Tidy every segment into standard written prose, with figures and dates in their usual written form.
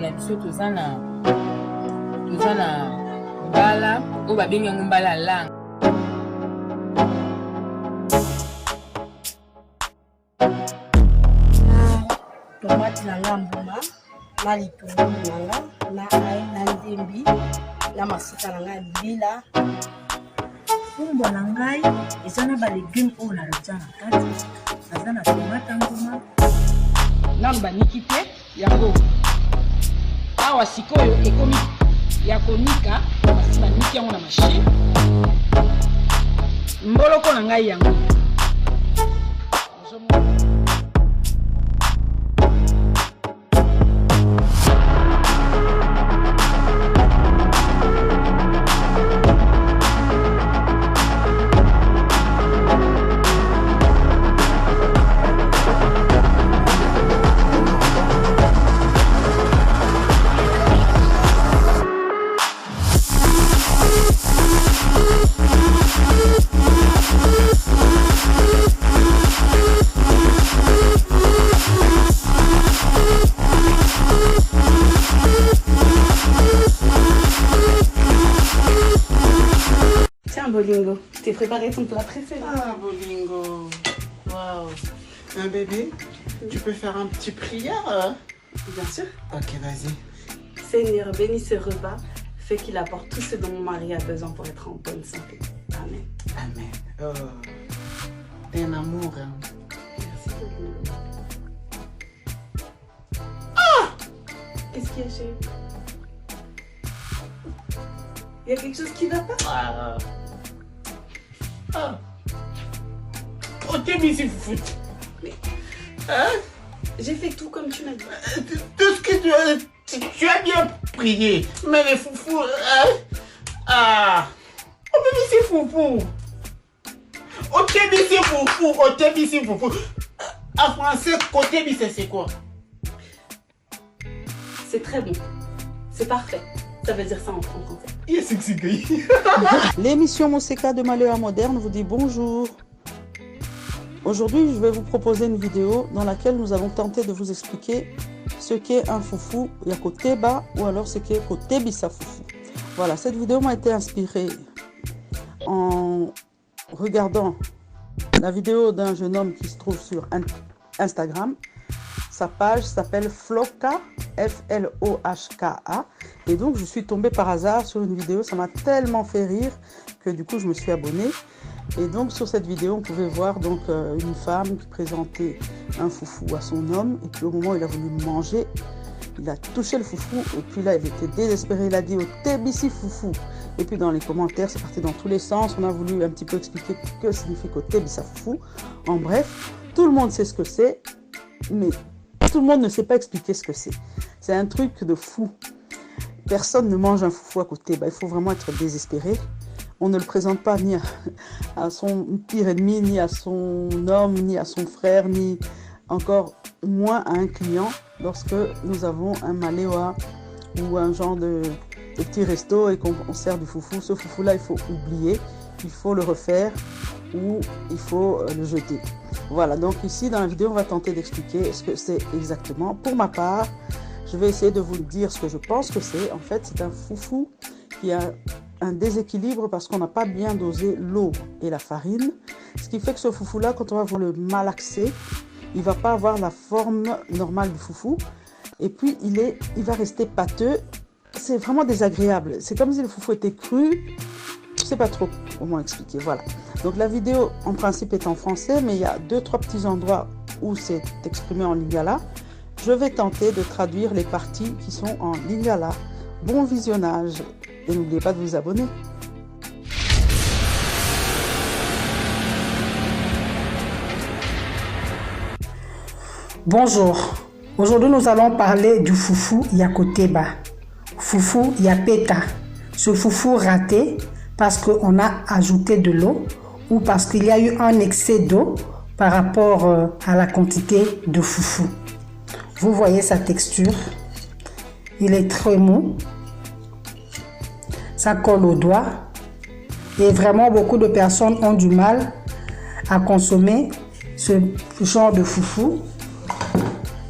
na biso toza na mbala oyo babengi yango mbala lang. Tomate na ngambuma na litungulu nanga na ai na ndembi na masika na ngai bila fumbwa na ngai eza na ba légumes oyo natia na kati naza na tomate nguma namba niki te yango awa sikoyo ekomi ya konika basi baniki yango na machine mboloko na ngai yango Bolingo, je t'ai préparé ton plat préféré. Ah, Bolingo. Waouh. Un bébé, tu peux faire un petit prière? Bien sûr. Ok, vas-y. Seigneur, bénis ce repas. Fais qu'il apporte tout ce dont mon mari a besoin pour être en bonne santé. Amen. Amen. Oh. T'es un amour. Hein. Merci, Bolingo. Ah! Qu'est-ce qu'il y a, chérie? Il y a quelque chose qui va pas? Ah. Ah. Oh, t'es mis ici, foufou. Hein? J'ai fait tout comme tu m'as dit. Tout ce que tu as bien prié. Mais les foufous. Hein? Ah. Oh, mais c'est foufou. Oh, t'es mis ici, foufou. Oh, t'es mis ici, foufou. En français, côté mis, c'est quoi? C'est très bon. C'est parfait. Ça veut dire ça en français. L'émission Moseka de Malheur Moderne vous dit bonjour. Aujourd'hui, je vais vous proposer une vidéo dans laquelle nous allons tenter de vous expliquer ce qu'est un foufou yakoteba ou alors ce qu'est kotebisa foufou. Voilà, cette vidéo m'a été inspirée en regardant la vidéo d'un jeune homme qui se trouve sur Instagram. Sa page s'appelle Floka, F-L-O-H-K-A. Et donc, je suis tombée par hasard sur une vidéo. Ça m'a tellement fait rire que du coup, je me suis abonnée. Et donc, sur cette vidéo, on pouvait voir donc une femme qui présentait un foufou à son homme. Et puis, au moment où il a voulu le manger, il a touché le foufou. Et puis là, il était désespéré. Il a dit « Otebisi foufou ». Et puis, dans les commentaires, c'est parti dans tous les sens. On a voulu un petit peu expliquer que signifie Otebisa foufou. En bref, tout le monde sait ce que c'est. Mais tout le monde ne sait pas expliquer ce que c'est. C'est un truc de fou. Personne ne mange un foufou à côté. Il faut vraiment être désespéré. On ne le présente pas ni à son pire ennemi, ni à son homme, ni à son frère, ni encore moins à un client lorsque nous avons un maléoa ou un genre de petit resto et qu'on sert du foufou. Ce foufou-là, il faut oublier, il faut le refaire ou il faut le jeter. Voilà, donc ici dans la vidéo, on va tenter d'expliquer ce que c'est exactement. Pour ma part, je vais essayer de vous dire ce que je pense que c'est. En fait, c'est un foufou qui a un déséquilibre parce qu'on n'a pas bien dosé l'eau et la farine. Ce qui fait que ce foufou-là, quand on va vous le malaxer, il ne va pas avoir la forme normale du foufou. Et puis, il va rester pâteux. C'est vraiment désagréable. C'est comme si le foufou était cru. Je ne sais pas trop comment expliquer. Voilà. Donc, la vidéo, en principe, est en français, mais il y a 2-3 petits endroits où c'est exprimé en lingala. Je vais tenter de traduire les parties qui sont en lingala. Bon visionnage et n'oubliez pas de vous abonner. Bonjour, aujourd'hui nous allons parler du foufou yakoteba, foufou yapeta, ce foufou raté parce qu'on a ajouté de l'eau ou parce qu'il y a eu un excès d'eau par rapport à la quantité de foufou. Vous voyez sa texture, il est très mou, ça colle aux doigts et vraiment beaucoup de personnes ont du mal à consommer ce genre de foufou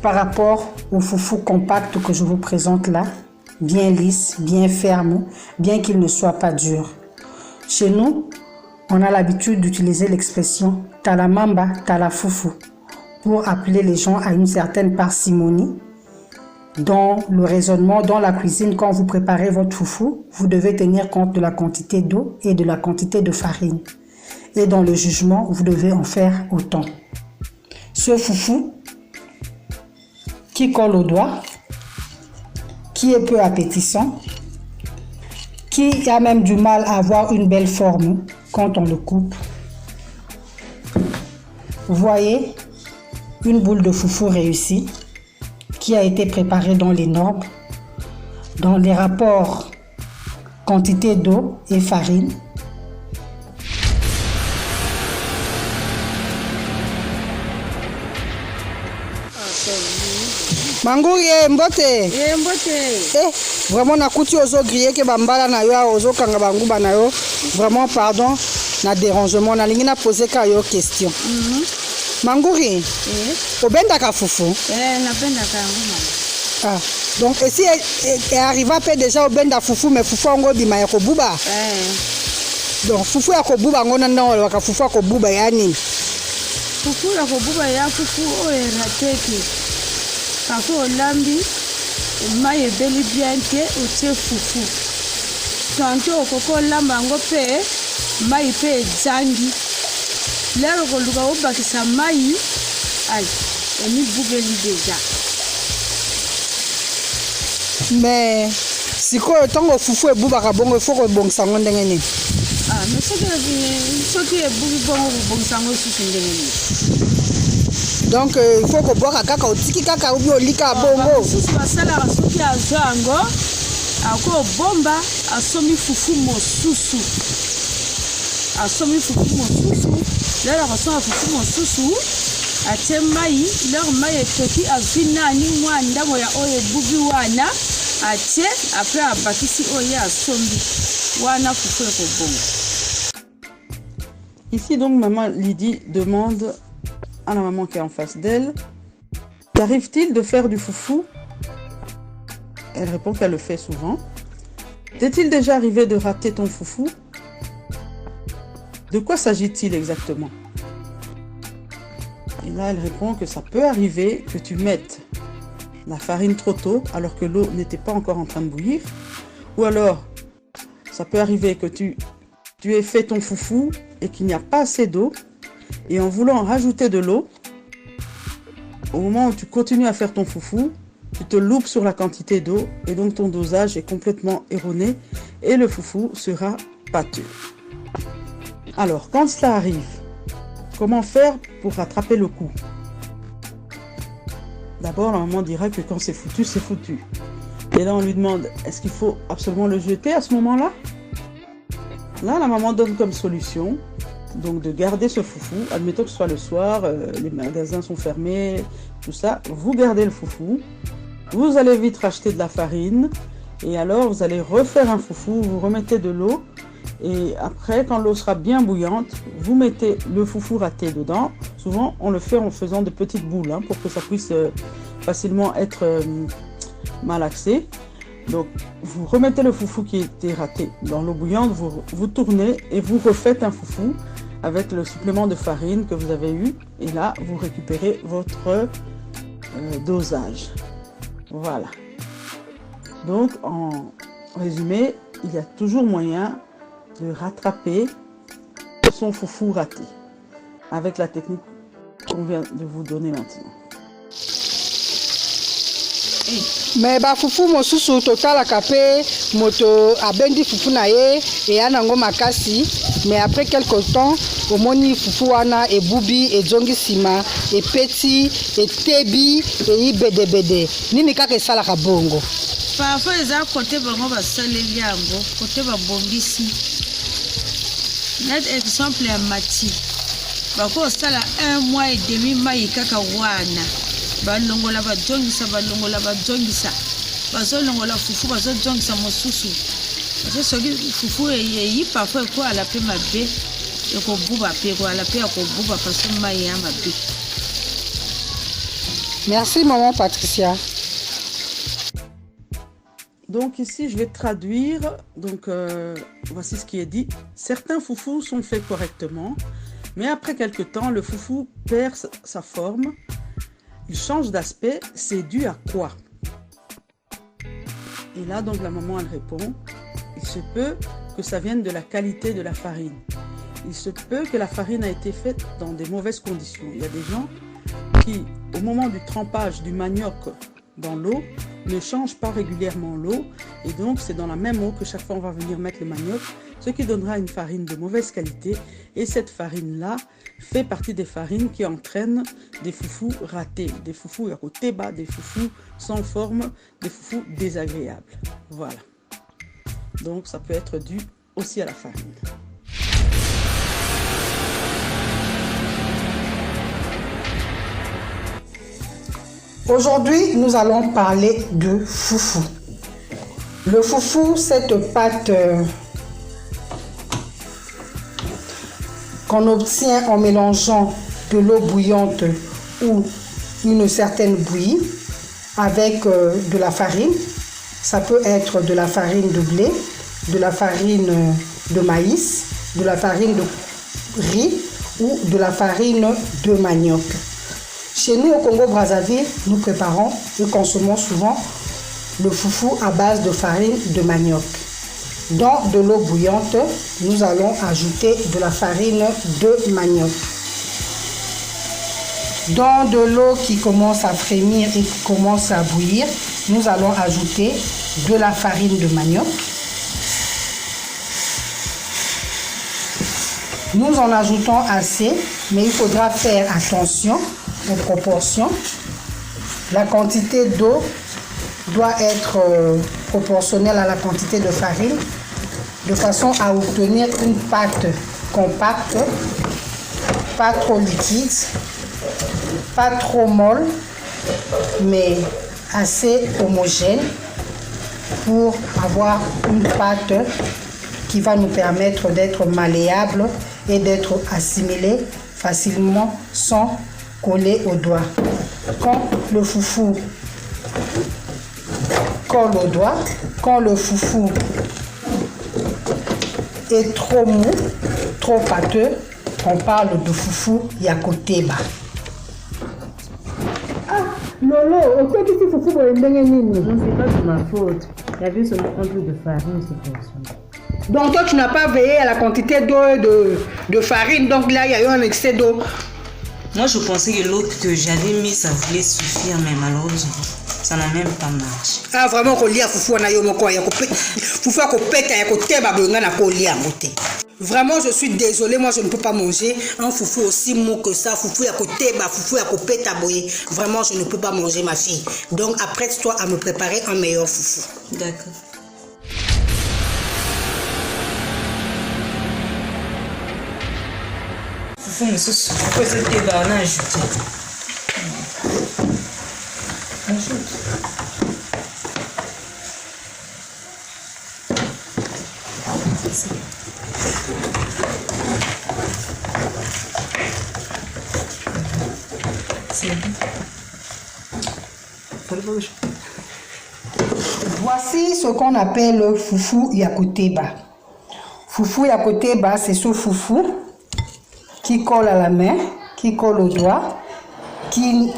par rapport au foufou compact que je vous présente là, bien lisse, bien ferme, bien qu'il ne soit pas dur. Chez nous, on a l'habitude d'utiliser l'expression « talamamba, talafoufou » pour appeler les gens à une certaine parcimonie. Dans le raisonnement, dans la cuisine, quand vous préparez votre foufou, vous devez tenir compte de la quantité d'eau et de la quantité de farine. Et dans le jugement, vous devez en faire autant. Ce foufou qui colle au doigt, qui est peu appétissant, qui a même du mal à avoir une belle forme quand on le coupe. Vous voyez, une boule de foufou réussie qui a été préparée dans les normes, dans les rapports quantité d'eau et farine. Mangouri mbote. Mbote. Vraiment na kuti ozo griller ke bambala na yo ozo kanga banguba na yo. Vraiment pardon na dérangement na lingi na poser ka yo question. Mangouri. Obenda ka fufu. Napenda ka ngoma. Ah. Donc ici est arrivé à peu déjà obenda fufu mais fufu ngo bima ya kobuba. Donc fufu ya kobuba ngona na waka fufu ya kobuba yani. Fufu ya kobuba ya fufu o erateki. Kako olambi maye beli bien te otie fufu. Tanto okoko lamba ngo pe mayi pe zangi. Lero ko luka obakisa mayi ai emi bubeli déjà. Mais sikoyo tango fufu ebubaka bongo faut ko bongisa ngo ndenge nini? Ah mais soki ebubi bongo bongisa ngo susu ndenge nini? Donc il faut que boire kaka otiki kaka ubi olika bongo. Susu basala soki azango ako bomba asomi fufu mosusu. Asomi fufu mosusu. Lero akasoma fufu mosusu atie mai lero mai etoki avina ni mwanda moya oyo bubi wana atie après abakisi oyo asombi wana fufu ekobonga. Ici donc maman Lydie demande à la maman qui est en face d'elle, t'arrive-t-il de faire du foufou? Elle répond qu'elle le fait souvent. T'est-il déjà arrivé de rater ton foufou? De quoi s'agit-il exactement? Et là, elle répond que ça peut arriver que tu mettes la farine trop tôt alors que l'eau n'était pas encore en train de bouillir. Ou alors, ça peut arriver que tu aies fait ton foufou et qu'il n'y a pas assez d'eau. Et en voulant rajouter de l'eau, au moment où tu continues à faire ton foufou, tu te loupes sur la quantité d'eau et donc ton dosage est complètement erroné et le foufou sera pâteux. Alors, quand cela arrive, comment faire pour rattraper le coup? D'abord, la maman dira que quand c'est foutu, c'est foutu. Et là, on lui demande, est-ce qu'il faut absolument le jeter à ce moment-là? Là, la maman donne comme solution donc de garder ce foufou. Admettons que ce soit le soir, les magasins sont fermés, tout ça. Vous gardez le foufou. Vous allez vite racheter de la farine. Et alors, vous allez refaire un foufou. Vous remettez de l'eau. Et après, quand l'eau sera bien bouillante, vous mettez le foufou raté dedans. Souvent, on le fait en faisant de petites boules hein, pour que ça puisse facilement être malaxé. Donc, vous remettez le foufou qui était raté dans l'eau bouillante, vous tournez et vous refaites un foufou avec le supplément de farine que vous avez eu. Et là, vous récupérez votre dosage. Voilà. Donc, en résumé, il y a toujours moyen de rattraper son foufou raté avec la technique qu'on vient de vous donner maintenant. Mais ba fufu mosusu total akape moto abendi fufu na ye et anango makasi mais après quelque temps omoni fufu wana e bubi e zongi sima e peti e tebi e ibedebede nini kaka sala ka bongo parfois eza côté bango ba saleli yango côté ba bongisi net exemple ya mati bako sala 1 mois et demi mai kaka wana balongola bajongisa bazolongola fufu bazojongisa mosusu soki fufu eyi parfois ekoala pe mabe ekobuba pe ekoala pe akobuba parce que mai ya mabe. Merci maman Patricia. Donc ici, je vais traduire. Donc voici ce qui est dit. Certains foufous sont faits correctement, mais après quelques temps, le foufou perd sa forme. Il change d'aspect. C'est dû à quoi? Et là, donc la maman, elle répond. Il se peut que ça vienne de la qualité de la farine. Il se peut que la farine a été faite dans des mauvaises conditions. Il y a des gens qui, au moment du trempage du manioc dans l'eau, ne changent pas régulièrement l'eau. Et donc, c'est dans la même eau que chaque fois on va venir mettre le manioc, ce qui donnera une farine de mauvaise qualité. Et cette farine-là fait partie des farines qui entraînent des foufous ratés, des foufous à côté bas, des foufous sans forme, des foufous désagréables. Voilà. Donc, ça peut être dû aussi à la farine. Aujourd'hui, nous allons parler de foufou. Le foufou, cette pâte qu'on obtient en mélangeant de l'eau bouillante ou une certaine bouillie avec de la farine. Ça peut être de la farine de blé, de la farine de maïs, de la farine de riz ou de la farine de manioc. Chez nous au Congo-Brazzaville, nous préparons et consommons souvent le foufou à base de farine de manioc. Dans de l'eau bouillante, nous allons ajouter de la farine de manioc. Dans de l'eau qui commence à frémir et qui commence à bouillir, nous allons ajouter de la farine de manioc. Nous en ajoutons assez, mais il faudra faire attention aux proportions. La quantité d'eau doit être proportionnelle à la quantité de farine, de façon à obtenir une pâte compacte, pas trop liquide, pas trop molle, mais assez homogène pour avoir une pâte qui va nous permettre d'être malléable et d'être assimilée facilement sans coller au doigt. Quand le foufou colle au doigt, quand le foufou est trop mou, trop pâteux, on parle de foufou yakoteba. Ah, Lolo, au fait, ici, foufou, vous avez Non, c'est pas de ma faute. Il y avait seulement un peu de farine, c'est pour ça. Donc toi, tu n'as pas veillé à la quantité d'eau de farine, donc là, il y a eu un excès d'eau. Moi, je pensais que l'eau que j'avais mis, ça voulait suffire, mais malheureusement, ça n'a même pas marché. Ah, vraiment, qu'on lit à foufou, foufou, vraiment, je suis désolée, moi, je ne peux pas manger un foufou aussi mou que ça. Foufou, foufou, vraiment, je ne peux pas manger, ma fille. Donc, apprête-toi à me préparer un meilleur foufou. D'accord. Foufou, mais ce pourquoi c'était on a ajouté. Ajoute. Voici ce qu'on appelle le foufou yakoteba. Foufou yakoteba, c'est ce foufou qui colle à la main, qui colle au doigt, qui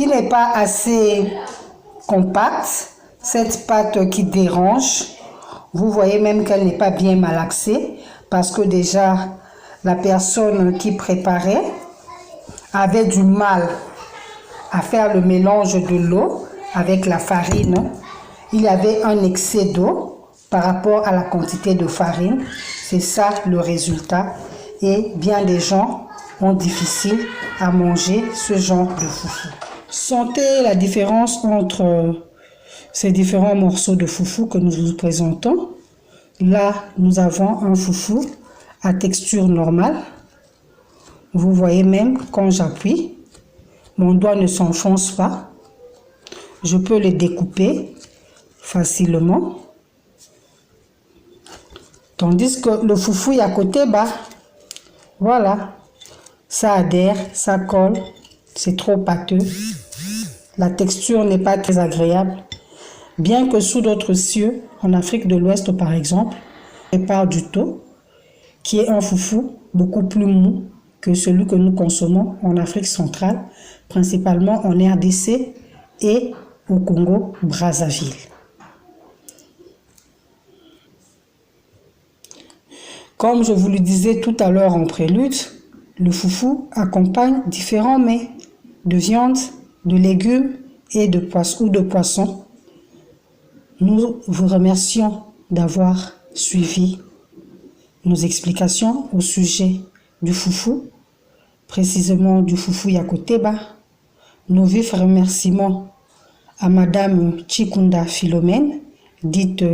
n'est pas assez compacte, cette pâte qui dérange. Vous voyez même qu'elle n'est pas bien malaxée parce que déjà la personne qui préparait avait du mal à faire le mélange de l'eau avec la farine. Il y avait un excès d'eau par rapport à la quantité de farine. C'est ça le résultat. Et bien des gens ont difficile à manger ce genre de foufou. Sentez la différence entre ces différents morceaux de foufou que nous vous présentons. Là, nous avons un foufou à texture normale. Vous voyez même quand j'appuie, mon doigt ne s'enfonce pas. Je peux le découper facilement. Tandis que le foufou yakoteba, voilà, ça adhère, ça colle, c'est trop pâteux. La texture n'est pas très agréable. Bien que sous d'autres cieux, en Afrique de l'Ouest par exemple, on parle du thau, qui est un foufou beaucoup plus mou que celui que nous consommons en Afrique centrale, principalement en RDC et au Congo-Brazzaville. Comme je vous le disais tout à l'heure en prélude, le foufou accompagne différents mets de viande, de légumes et de poissons. Nous vous remercions d'avoir suivi nos explications au sujet du foufou, précisément du foufou Yakoteba. Nos vifs remerciements à Madame Chikunda Philomène, dite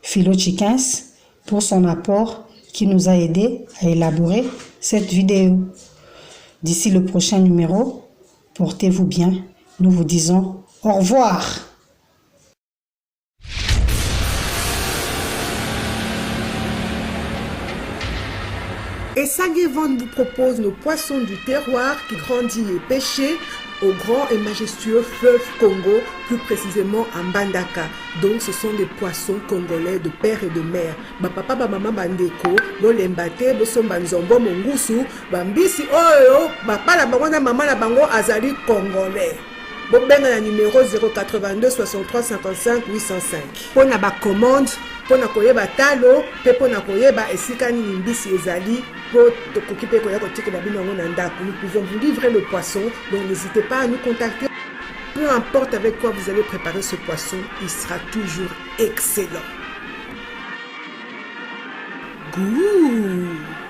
Philo Chikins, pour son apport qui nous a aidé à élaborer cette vidéo. D'ici le prochain numéro, portez-vous bien. Nous vous disons au revoir. Et Sanguevent vous propose nos poissons du terroir qui grandit et pêchés au grand et majestueux fleuve Congo, plus précisément à Mbandaka. Donc ce sont des poissons congolais de père et de mère. Ba papa ba maman bandeko, bo lembate, bo somba nzombo mongusu, bambisi oyo, ba pala bango na maman na bango azali congolais. Bo benga na numéro 082 63 55 805. Pona ba commande, pona koyeba talo, pe pona koyeba esika nini mbisi ezali. Nous pouvons vous livrer le poisson, donc n'hésitez pas à nous contacter. Peu importe avec quoi vous allez préparer ce poisson, il sera toujours excellent. Goût!